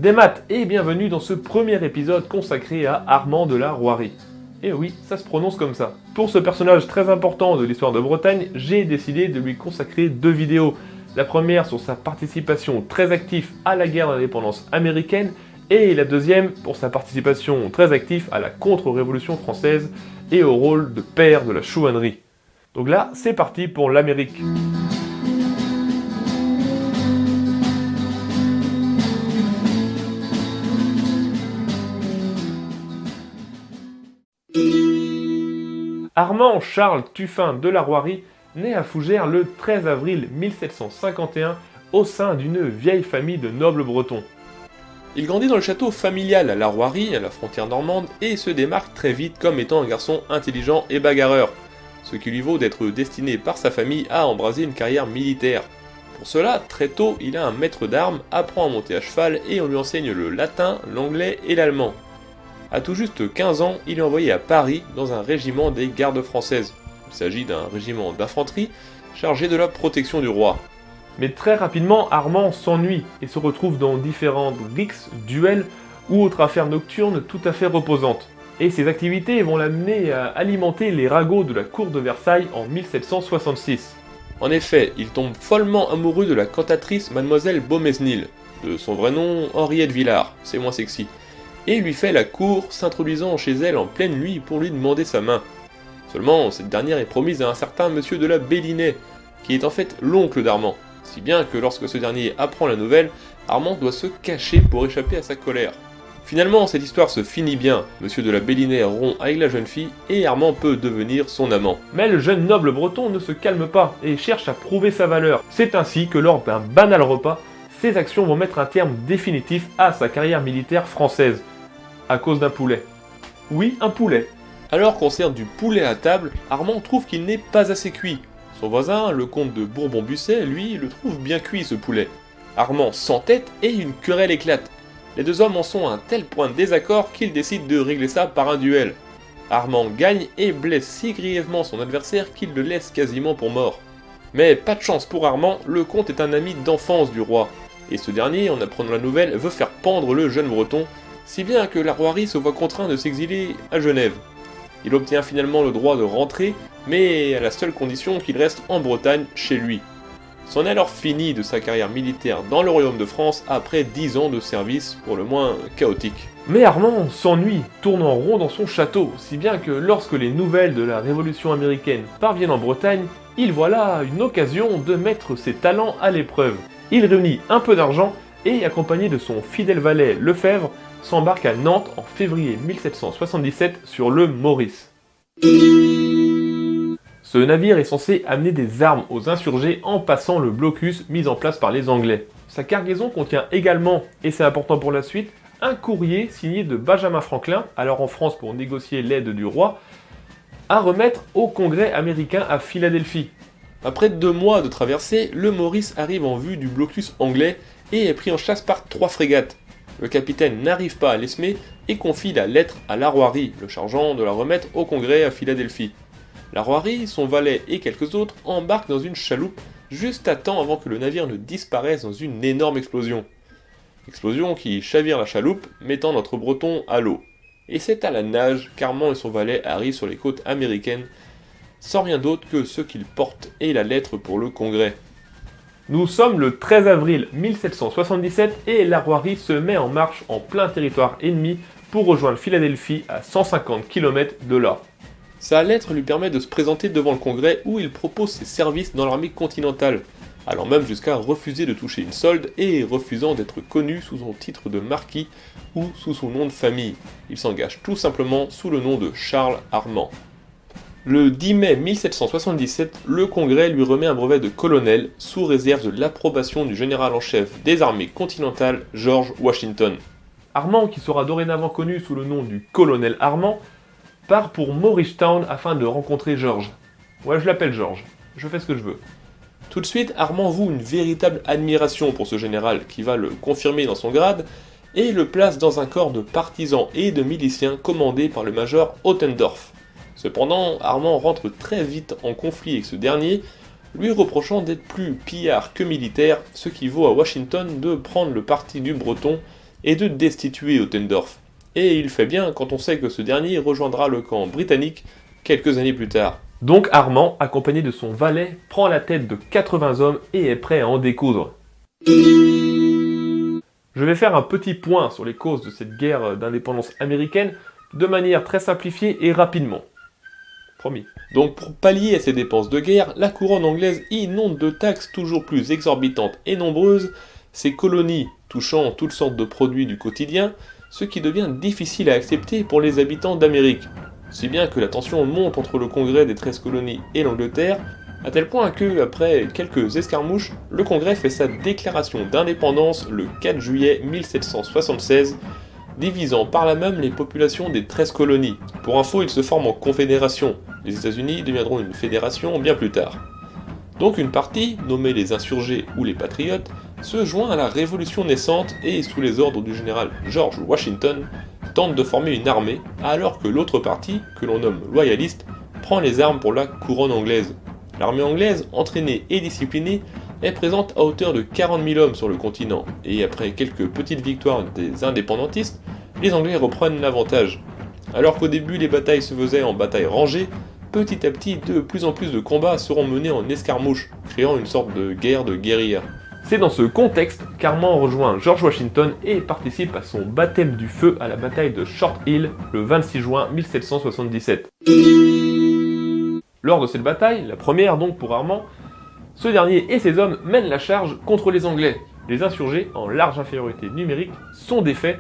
Des maths et bienvenue dans ce premier épisode consacré à Armand de la Roirie. Et oui, ça se prononce comme ça. Pour ce personnage très important de l'histoire de Bretagne, j'ai décidé de lui consacrer 2 vidéos. La première sur sa participation très active à la guerre d'indépendance américaine et la deuxième pour sa participation très active à la contre-révolution française et au rôle de père de la chouannerie. Donc là, c'est parti pour l'Amérique. Armand Charles Tuffin de la Roirie naît à Fougères le 13 avril 1751 au sein d'une vieille famille de nobles bretons. Il grandit dans le château familial à la Roirie, à la frontière normande, et se démarque très vite comme étant un garçon intelligent et bagarreur, ce qui lui vaut d'être destiné par sa famille à embraser une carrière militaire. Pour cela, très tôt, il a un maître d'armes, apprend à monter à cheval et on lui enseigne le latin, l'anglais et l'allemand. À tout juste 15 ans, il est envoyé à Paris dans un régiment des gardes françaises. Il s'agit d'un régiment d'infanterie chargé de la protection du roi. Mais très rapidement, Armand s'ennuie et se retrouve dans différentes rixes, duels ou autres affaires nocturnes tout à fait reposantes. Et ces activités vont l'amener à alimenter les ragots de la cour de Versailles en 1766. En effet, il tombe follement amoureux de la cantatrice Mademoiselle Beaumesnil, de son vrai nom Henriette Villard, c'est moins sexy, et lui fait la cour, s'introduisant chez elle en pleine nuit pour lui demander sa main. Seulement, cette dernière est promise à un certain monsieur de la Bellinais, qui est en fait l'oncle d'Armand, si bien que lorsque ce dernier apprend la nouvelle, Armand doit se cacher pour échapper à sa colère. Finalement, cette histoire se finit bien, monsieur de la Bellinais rompt avec la jeune fille, et Armand peut devenir son amant. Mais le jeune noble breton ne se calme pas, et cherche à prouver sa valeur. C'est ainsi que lors d'un banal repas, ses actions vont mettre un terme définitif à sa carrière militaire française. À cause d'un poulet. Oui, un poulet. Alors qu'on sert du poulet à table, Armand trouve qu'il n'est pas assez cuit. Son voisin, le comte de Bourbon-Busset, lui, le trouve bien cuit ce poulet. Armand s'entête et une querelle éclate. Les deux hommes en sont à un tel point de désaccord qu'ils décident de régler ça par un duel. Armand gagne et blesse si grièvement son adversaire qu'il le laisse quasiment pour mort. Mais pas de chance pour Armand, le comte est un ami d'enfance du roi. Et ce dernier, en apprenant la nouvelle, veut faire pendre le jeune breton, si bien que la Roirie se voit contraint de s'exiler à Genève. Il obtient finalement le droit de rentrer, mais à la seule condition qu'il reste en Bretagne, chez lui. C'en est alors fini de sa carrière militaire dans le royaume de France après 10 ans de service pour le moins chaotique. Mais Armand s'ennuie, tourne en rond dans son château, si bien que lorsque les nouvelles de la Révolution américaine parviennent en Bretagne, il voit là une occasion de mettre ses talents à l'épreuve. Il réunit un peu d'argent et, accompagné de son fidèle valet Lefebvre, s'embarque à Nantes en février 1777 sur le Maurice. Ce navire est censé amener des armes aux insurgés en passant le blocus mis en place par les Anglais. Sa cargaison contient également, et c'est important pour la suite, un courrier signé de Benjamin Franklin, alors en France pour négocier l'aide du roi, à remettre au Congrès américain à Philadelphie. Après 2 mois de traversée, le Maurice arrive en vue du blocus anglais et est pris en chasse par 3 frégates. Le capitaine n'arrive pas à l'esmer et confie la lettre à la Roirie, le chargeant de la remettre au Congrès à Philadelphie. La Roirie, son valet et quelques autres embarquent dans une chaloupe juste à temps avant que le navire ne disparaisse dans une énorme explosion. Explosion qui chavire la chaloupe, mettant notre breton à l'eau. Et c'est à la nage qu'Armand et son valet arrivent sur les côtes américaines, sans rien d'autre que ce qu'ils portent et la lettre pour le Congrès. Nous sommes le 13 avril 1777 et la Roirie se met en marche en plein territoire ennemi pour rejoindre Philadelphie à 150 km de là. Sa lettre lui permet de se présenter devant le Congrès où il propose ses services dans l'armée continentale, allant même jusqu'à refuser de toucher une solde et refusant d'être connu sous son titre de marquis ou sous son nom de famille. Il s'engage tout simplement sous le nom de Charles Armand. Le 10 mai 1777, le Congrès lui remet un brevet de colonel sous réserve de l'approbation du général en chef des armées continentales, George Washington. Armand, qui sera dorénavant connu sous le nom du colonel Armand, part pour Morristown afin de rencontrer George. Ouais, je l'appelle George, je fais ce que je veux. Tout de suite, Armand voue une véritable admiration pour ce général qui va le confirmer dans son grade et le place dans un corps de partisans et de miliciens commandé par le major Ottendorf. Cependant, Armand rentre très vite en conflit avec ce dernier, lui reprochant d'être plus pillard que militaire, ce qui vaut à Washington de prendre le parti du Breton et de destituer Ottendorf. Et il fait bien quand on sait que ce dernier rejoindra le camp britannique quelques années plus tard. Donc Armand, accompagné de son valet, prend la tête de 80 hommes et est prêt à en découdre. Je vais faire un petit point sur les causes de cette guerre d'indépendance américaine de manière très simplifiée et rapidement. Promis. Donc pour pallier à ces dépenses de guerre, la couronne anglaise inonde de taxes toujours plus exorbitantes et nombreuses ces colonies touchant toutes sortes de produits du quotidien, ce qui devient difficile à accepter pour les habitants d'Amérique. Si bien que la tension monte entre le Congrès des 13 colonies et l'Angleterre, à tel point que, après quelques escarmouches, le Congrès fait sa déclaration d'indépendance le 4 juillet 1776, divisant par là même les populations des 13 colonies. Pour info, ils se forment en confédération. Les États-Unis deviendront une fédération bien plus tard. Donc une partie, nommée les insurgés ou les patriotes, se joint à la révolution naissante et, sous les ordres du général George Washington, tente de former une armée, alors que l'autre partie, que l'on nomme loyaliste, prend les armes pour la couronne anglaise. L'armée anglaise, entraînée et disciplinée, est présente à hauteur de 40 000 hommes sur le continent, et après quelques petites victoires des indépendantistes, les Anglais reprennent l'avantage. Alors qu'au début les batailles se faisaient en batailles rangées, petit à petit de plus en plus de combats seront menés en escarmouches, créant une sorte de guerre de guérilla. C'est dans ce contexte qu'Armand rejoint George Washington et participe à son baptême du feu à la bataille de Short Hill le 26 juin 1777. Lors de cette bataille, la première donc pour Armand, ce dernier et ses hommes mènent la charge contre les Anglais. Les insurgés, en large infériorité numérique, sont défaits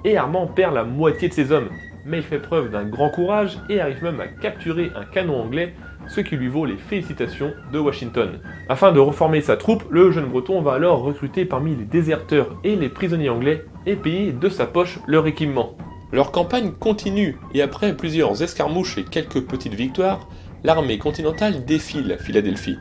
et Armand perd la moitié de ses hommes. Mais il fait preuve d'un grand courage et arrive même à capturer un canon anglais, ce qui lui vaut les félicitations de Washington. Afin de reformer sa troupe, le jeune breton va alors recruter parmi les déserteurs et les prisonniers anglais et payer de sa poche leur équipement. Leur campagne continue et après plusieurs escarmouches et quelques petites victoires, l'armée continentale défile à Philadelphie.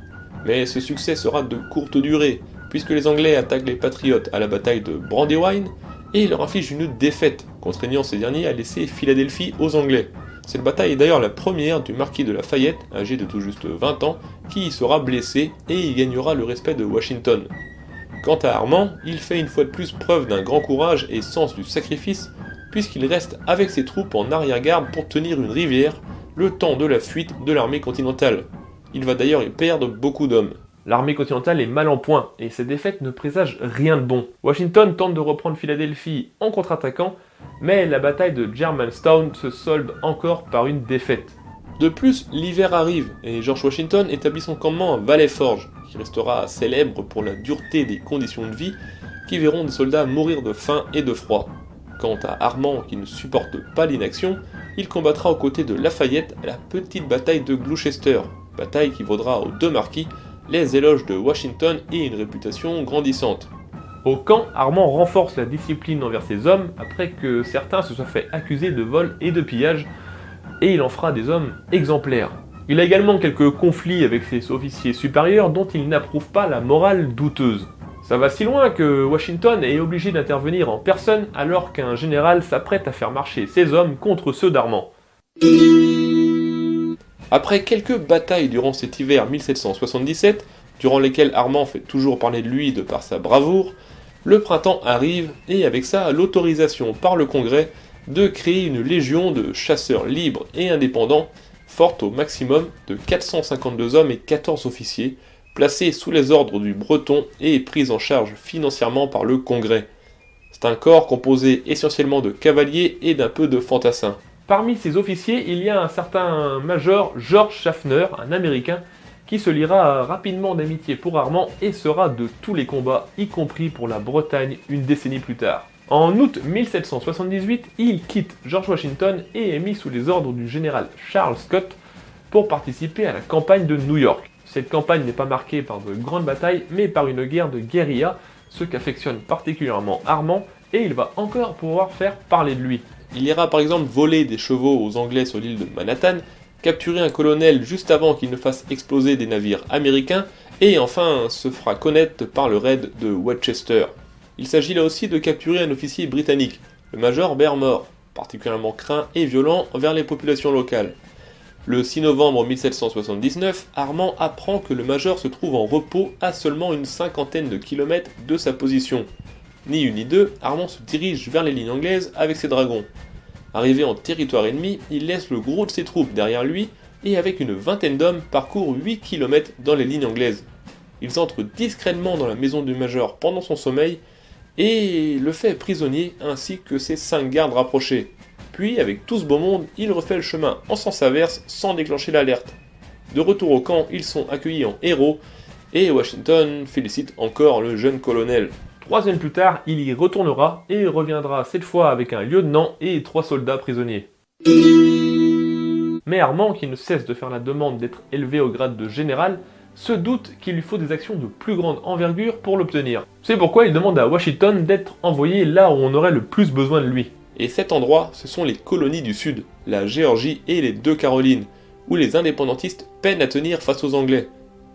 Mais ce succès sera de courte durée, puisque les Anglais attaquent les patriotes à la bataille de Brandywine et leur infligent une défaite, contraignant ces derniers à laisser Philadelphie aux Anglais. Cette bataille est d'ailleurs la première du marquis de Lafayette, âgé de tout juste 20 ans, qui y sera blessé et y gagnera le respect de Washington. Quant à Armand, il fait une fois de plus preuve d'un grand courage et sens du sacrifice, puisqu'il reste avec ses troupes en arrière-garde pour tenir une rivière, le temps de la fuite de l'armée continentale. Il va d'ailleurs y perdre beaucoup d'hommes. L'armée continentale est mal en point, et ces défaites ne présagent rien de bon. Washington tente de reprendre Philadelphie en contre-attaquant, mais la bataille de Germantown se solde encore par une défaite. De plus, l'hiver arrive, et George Washington établit son campement à Valley Forge, qui restera célèbre pour la dureté des conditions de vie, qui verront des soldats mourir de faim et de froid. Quant à Armand, qui ne supporte pas l'inaction, il combattra aux côtés de Lafayette à la petite bataille de Gloucester, bataille qui vaudra aux deux marquis les éloges de Washington et une réputation grandissante. Au camp, Armand renforce la discipline envers ses hommes après que certains se soient fait accuser de vol et de pillage, et il en fera des hommes exemplaires. Il a également quelques conflits avec ses officiers supérieurs dont il n'approuve pas la morale douteuse. Ça va si loin que Washington est obligé d'intervenir en personne alors qu'un général s'apprête à faire marcher ses hommes contre ceux d'Armand. Après quelques batailles durant cet hiver 1777, durant lesquelles Armand fait toujours parler de lui de par sa bravoure, le printemps arrive et avec ça l'autorisation par le Congrès de créer une légion de chasseurs libres et indépendants, forte au maximum de 452 hommes et 14 officiers, placés sous les ordres du Breton et pris en charge financièrement par le Congrès. C'est un corps composé essentiellement de cavaliers et d'un peu de fantassins. Parmi ces officiers, il y a un certain major George Schaffner, un Américain, qui se liera rapidement d'amitié pour Armand et sera de tous les combats, y compris pour la Bretagne une décennie plus tard. En août 1778, il quitte George Washington et est mis sous les ordres du général Charles Scott pour participer à la campagne de New York. Cette campagne n'est pas marquée par de grandes batailles, mais par une guerre de guérilla, ce qu'affectionne particulièrement Armand, et il va encore pouvoir faire parler de lui. Il ira par exemple voler des chevaux aux Anglais sur l'île de Manhattan, capturer un colonel juste avant qu'il ne fasse exploser des navires américains, et enfin se fera connaître par le raid de Winchester. Il s'agit là aussi de capturer un officier britannique, le major Bermore, particulièrement craint et violent envers les populations locales. Le 6 novembre 1779, Armand apprend que le major se trouve en repos à seulement une cinquantaine de kilomètres de sa position. Ni une ni deux, Armand se dirige vers les lignes anglaises avec ses dragons. Arrivé en territoire ennemi, il laisse le gros de ses troupes derrière lui et avec une vingtaine d'hommes parcourt 8 km dans les lignes anglaises. Ils entrent discrètement dans la maison du Major pendant son sommeil et le fait prisonnier ainsi que ses 5 gardes rapprochés. Puis, avec tout ce beau monde, il refait le chemin en sens inverse sans déclencher l'alerte. De retour au camp, ils sont accueillis en héros et Washington félicite encore le jeune colonel. 3 semaines plus tard, il y retournera et reviendra cette fois avec un lieutenant et 3 soldats prisonniers. Mais Armand, qui ne cesse de faire la demande d'être élevé au grade de général, se doute qu'il lui faut des actions de plus grande envergure pour l'obtenir. C'est pourquoi il demande à Washington d'être envoyé là où on aurait le plus besoin de lui. Et cet endroit, ce sont les colonies du Sud, la Géorgie et les 2 Carolines, où les indépendantistes peinent à tenir face aux Anglais.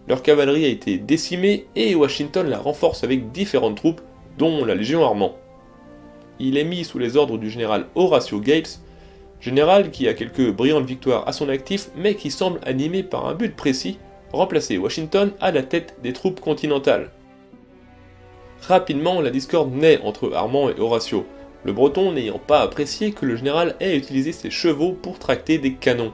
Leur cavalerie a été décimée et Washington la renforce avec différentes troupes, dont la Légion Armand. Il est mis sous les ordres du général Horatio Gates, général qui a quelques brillantes victoires à son actif, mais qui semble animé par un but précis, remplacer Washington à la tête des troupes continentales. Rapidement, la discorde naît entre Armand et Horatio, le Breton n'ayant pas apprécié que le général ait utilisé ses chevaux pour tracter des canons.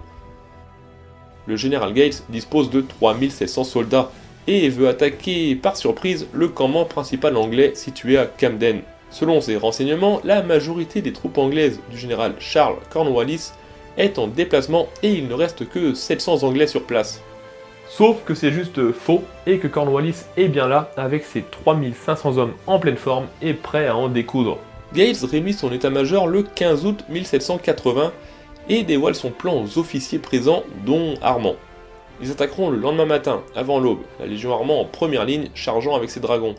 Le général Gates dispose de 3700 soldats et veut attaquer par surprise le campement principal anglais situé à Camden. Selon ses renseignements, la majorité des troupes anglaises du général Charles Cornwallis est en déplacement et il ne reste que 700 Anglais sur place. Sauf que c'est juste faux et que Cornwallis est bien là avec ses 3500 hommes en pleine forme et prêts à en découdre. Gates réunit son état-major le 15 août 1780 et dévoile son plan aux officiers présents, dont Armand. Ils attaqueront le lendemain matin, avant l'aube, la Légion Armand en première ligne, chargeant avec ses dragons.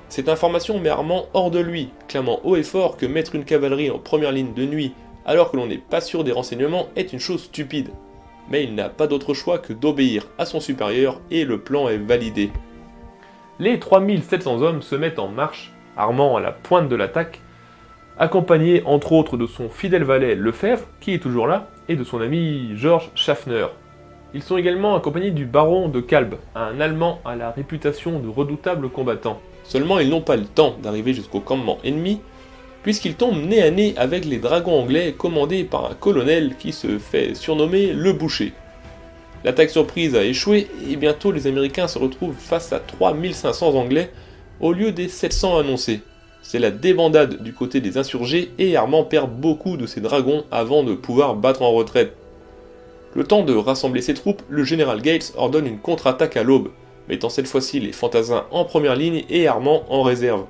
Cette information met Armand hors de lui, clamant haut et fort que mettre une cavalerie en première ligne de nuit, alors que l'on n'est pas sûr des renseignements, est une chose stupide. Mais il n'a pas d'autre choix que d'obéir à son supérieur et le plan est validé. Les 3700 hommes se mettent en marche, Armand à la pointe de l'attaque, accompagné entre autres de son fidèle valet Lefebvre, qui est toujours là, et de son ami George Schaffner. Ils sont également accompagnés du baron de Kalb, un Allemand à la réputation de redoutable combattant. Seulement ils n'ont pas le temps d'arriver jusqu'au campement ennemi, puisqu'ils tombent nez à nez avec les dragons anglais commandés par un colonel qui se fait surnommer le Boucher. L'attaque surprise a échoué et bientôt les Américains se retrouvent face à 3500 Anglais au lieu des 700 annoncés. C'est la débandade du côté des insurgés et Armand perd beaucoup de ses dragons avant de pouvoir battre en retraite. Le temps de rassembler ses troupes, le général Gates ordonne une contre-attaque à l'aube, mettant cette fois-ci les fantassins en première ligne et Armand en réserve.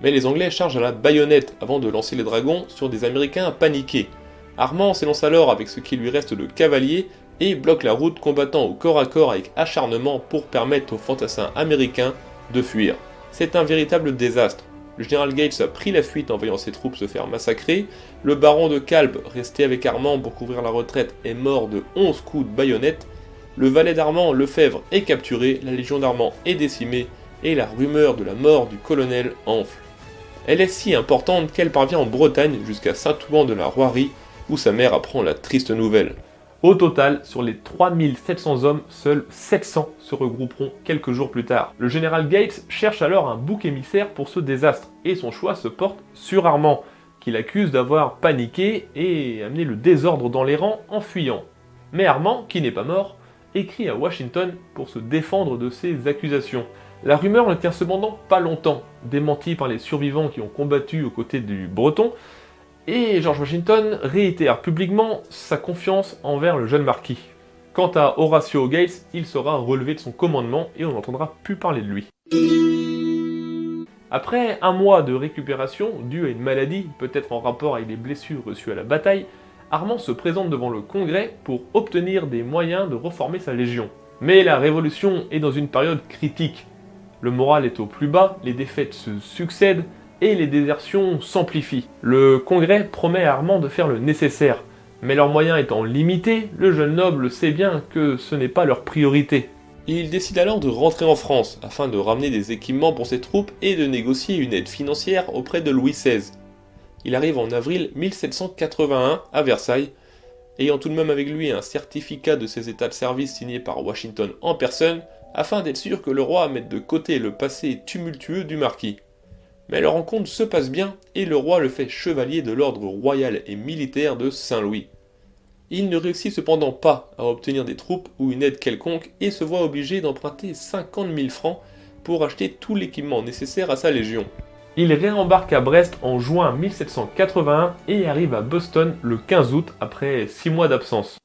Mais les Anglais chargent à la baïonnette avant de lancer les dragons sur des Américains paniqués. Armand s'élance alors avec ce qui lui reste de cavaliers et bloque la route combattant au corps à corps avec acharnement pour permettre aux fantassins américains de fuir. C'est un véritable désastre. Le général Gates a pris la fuite en voyant ses troupes se faire massacrer, le baron de Kalb, resté avec Armand pour couvrir la retraite, est mort de 11 coups de baïonnette, le valet d'Armand, Lefebvre, est capturé, la légion d'Armand est décimée, et la rumeur de la mort du colonel enfle. Elle est si importante qu'elle parvient en Bretagne jusqu'à Saint-Ouen de la Roirie, où sa mère apprend la triste nouvelle. Au total, sur les 3700 hommes, seuls 700 se regrouperont quelques jours plus tard. Le général Gates cherche alors un bouc émissaire pour ce désastre, et son choix se porte sur Armand, qu'il accuse d'avoir paniqué et amené le désordre dans les rangs en fuyant. Mais Armand, qui n'est pas mort, écrit à Washington pour se défendre de ces accusations. La rumeur ne tient cependant pas longtemps, démentie par les survivants qui ont combattu aux côtés du Breton, et George Washington réitère publiquement sa confiance envers le jeune marquis. Quant à Horatio Gates, il sera relevé de son commandement et on n'entendra plus parler de lui. Après un mois de récupération, due à une maladie, peut-être en rapport avec les blessures reçues à la bataille, Armand se présente devant le Congrès pour obtenir des moyens de reformer sa légion. Mais la Révolution est dans une période critique. Le moral est au plus bas, les défaites se succèdent, et les désertions s'amplifient. Le Congrès promet à Armand de faire le nécessaire, mais leurs moyens étant limités, le jeune noble sait bien que ce n'est pas leur priorité. Il décide alors de rentrer en France, afin de ramener des équipements pour ses troupes et de négocier une aide financière auprès de Louis XVI. Il arrive en avril 1781 à Versailles, ayant tout de même avec lui un certificat de ses états de service signé par Washington en personne, afin d'être sûr que le roi mette de côté le passé tumultueux du marquis. Mais leur rencontre se passe bien et le roi le fait chevalier de l'ordre royal et militaire de Saint-Louis. Il ne réussit cependant pas à obtenir des troupes ou une aide quelconque et se voit obligé d'emprunter 50 000 francs pour acheter tout l'équipement nécessaire à sa légion. Il réembarque à Brest en juin 1781 et arrive à Boston le 15 août après 6 mois d'absence.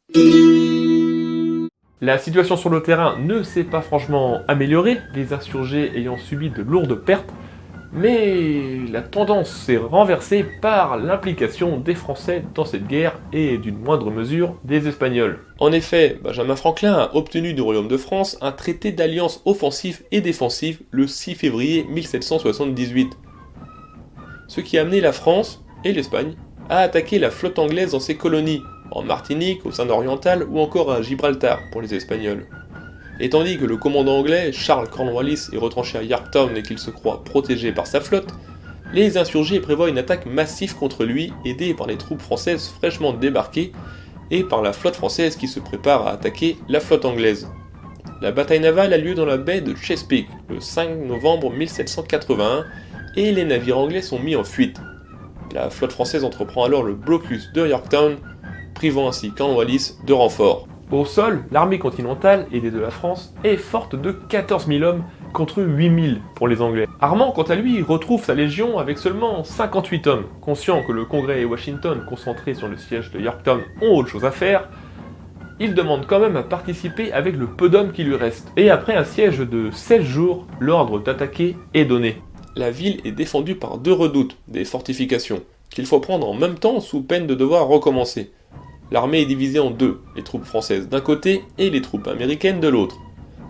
La situation sur le terrain ne s'est pas franchement améliorée, les insurgés ayant subi de lourdes pertes, mais la tendance s'est renversée par l'implication des Français dans cette guerre et d'une moindre mesure des Espagnols. En effet, Benjamin Franklin a obtenu du Royaume de France un traité d'alliance offensive et défensive le 6 février 1778, ce qui a amené la France et l'Espagne à attaquer la flotte anglaise dans ses colonies, en Martinique, au Saint oriental ou encore à Gibraltar pour les Espagnols. Et tandis que le commandant anglais, Charles Cornwallis, est retranché à Yorktown et qu'il se croit protégé par sa flotte, les insurgés prévoient une attaque massive contre lui, aidés par les troupes françaises fraîchement débarquées et par la flotte française qui se prépare à attaquer la flotte anglaise. La bataille navale a lieu dans la baie de Chesapeake le 5 novembre 1781 et les navires anglais sont mis en fuite. La flotte française entreprend alors le blocus de Yorktown, privant ainsi Cornwallis de renforts. Au sol, l'armée continentale, aidée de la France, est forte de 14 000 hommes contre 8 000 pour les Anglais. Armand, quant à lui, retrouve sa légion avec seulement 58 hommes. Conscient que le Congrès et Washington, concentrés sur le siège de Yorktown, ont autre chose à faire, il demande quand même à participer avec le peu d'hommes qui lui restent. Et après un siège de 16 jours, l'ordre d'attaquer est donné. La ville est défendue par 2 redoutes, des fortifications, qu'il faut prendre en même temps sous peine de devoir recommencer. L'armée est divisée en 2, les troupes françaises d'un côté et les troupes américaines de l'autre.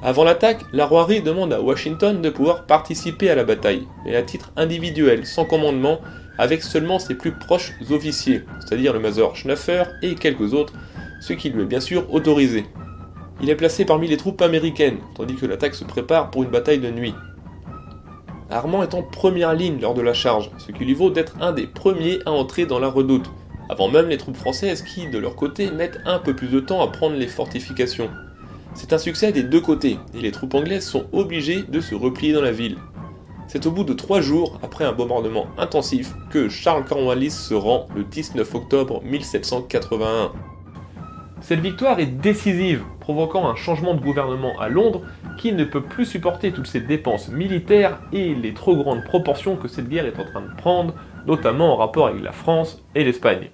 Avant l'attaque, la Rouarie demande à Washington de pouvoir participer à la bataille, mais à titre individuel, sans commandement, avec seulement ses plus proches officiers, c'est-à-dire le major Schnaffer et quelques autres, ce qui lui est bien sûr autorisé. Il est placé parmi les troupes américaines, tandis que l'attaque se prépare pour une bataille de nuit. Armand est en première ligne lors de la charge, ce qui lui vaut d'être un des premiers à entrer dans la redoute, avant même les troupes françaises qui, de leur côté, mettent un peu plus de temps à prendre les fortifications. C'est un succès des 2 côtés, et les troupes anglaises sont obligées de se replier dans la ville. C'est au bout de 3 jours, après un bombardement intensif, que Charles Cornwallis se rend le 19 octobre 1781. Cette victoire est décisive, provoquant un changement de gouvernement à Londres qui ne peut plus supporter toutes ces dépenses militaires et les trop grandes proportions que cette guerre est en train de prendre, notamment en rapport avec la France et l'Espagne.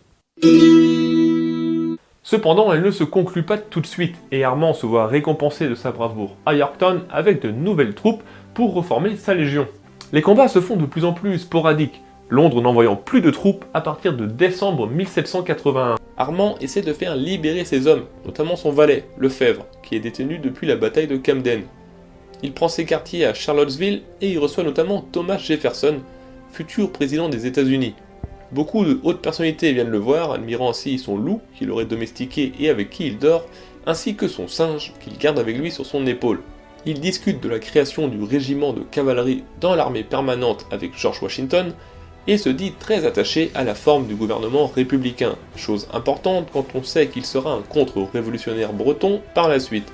Cependant, elle ne se conclut pas tout de suite, et Armand se voit récompensé de sa bravoure à Yorktown avec de nouvelles troupes pour reformer sa légion. Les combats se font de plus en plus sporadiques, Londres n'envoyant plus de troupes à partir de décembre 1781. Armand essaie de faire libérer ses hommes, notamment son valet, Lefebvre, qui est détenu depuis la bataille de Camden. Il prend ses quartiers à Charlottesville et il reçoit notamment Thomas Jefferson, futur président des États-Unis. Beaucoup de hautes personnalités viennent le voir, admirant ainsi son loup qu'il aurait domestiqué et avec qui il dort, ainsi que son singe qu'il garde avec lui sur son épaule. Il discute de la création du régiment de cavalerie dans l'armée permanente avec George Washington et se dit très attaché à la forme du gouvernement républicain, chose importante quand on sait qu'il sera un contre-révolutionnaire breton par la suite.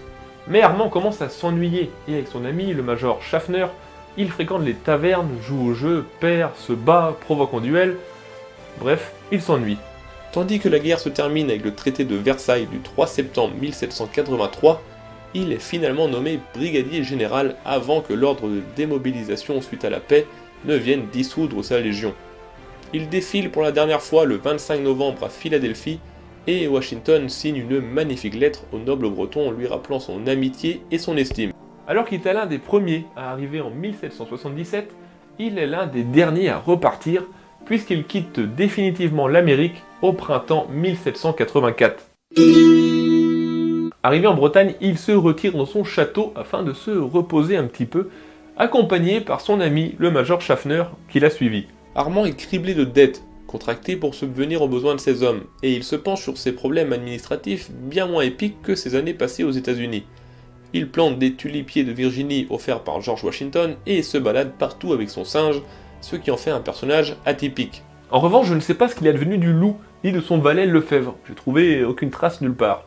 Mais Armand commence à s'ennuyer et avec son ami le major Schaffner, il fréquente les tavernes, joue au jeu, perd, se bat, provoque en duel, bref, il s'ennuie. Tandis que la guerre se termine avec le traité de Versailles du 3 septembre 1783, il est finalement nommé brigadier général avant que l'ordre de démobilisation suite à la paix ne vienne dissoudre sa légion. Il défile pour la dernière fois le 25 novembre à Philadelphie et Washington signe une magnifique lettre au noble breton lui rappelant son amitié et son estime. Alors qu'il était l'un des premiers à arriver en 1777, il est l'un des derniers à repartir puisqu'il quitte définitivement l'Amérique au printemps 1784. Arrivé en Bretagne, il se retire dans son château afin de se reposer un petit peu, accompagné par son ami le major Schaffner qui l'a suivi. Armand est criblé de dettes, contractées pour subvenir aux besoins de ses hommes, et il se penche sur ses problèmes administratifs bien moins épiques que ses années passées aux États-Unis. Il plante des tulipiers de Virginie offerts par George Washington et se balade partout avec son singe, ce qui en fait un personnage atypique. En revanche, je ne sais pas ce qu'il est devenu du loup, ni de son valet Lefebvre, j'ai trouvé aucune trace nulle part.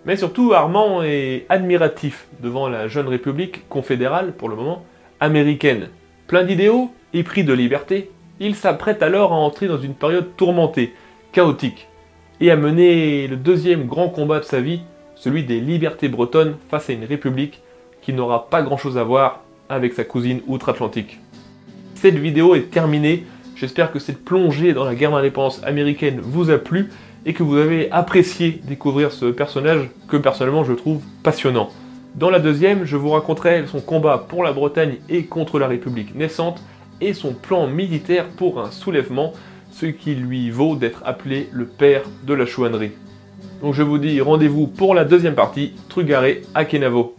Mais surtout, Armand est admiratif devant la jeune république confédérale, pour le moment, américaine. Plein d'idéaux, épris de liberté, il s'apprête alors à entrer dans une période tourmentée, chaotique, et à mener le deuxième grand combat de sa vie, celui des libertés bretonnes face à une république qui n'aura pas grand chose à voir avec sa cousine outre-Atlantique. Cette vidéo est terminée, j'espère que cette plongée dans la guerre d'indépendance américaine vous a plu et que vous avez apprécié découvrir ce personnage que personnellement je trouve passionnant. Dans la deuxième, je vous raconterai son combat pour la Bretagne et contre la République naissante et son plan militaire pour un soulèvement, ce qui lui vaut d'être appelé le père de la chouannerie. Donc je vous dis rendez-vous pour la deuxième partie, Trugaré à Kenavo.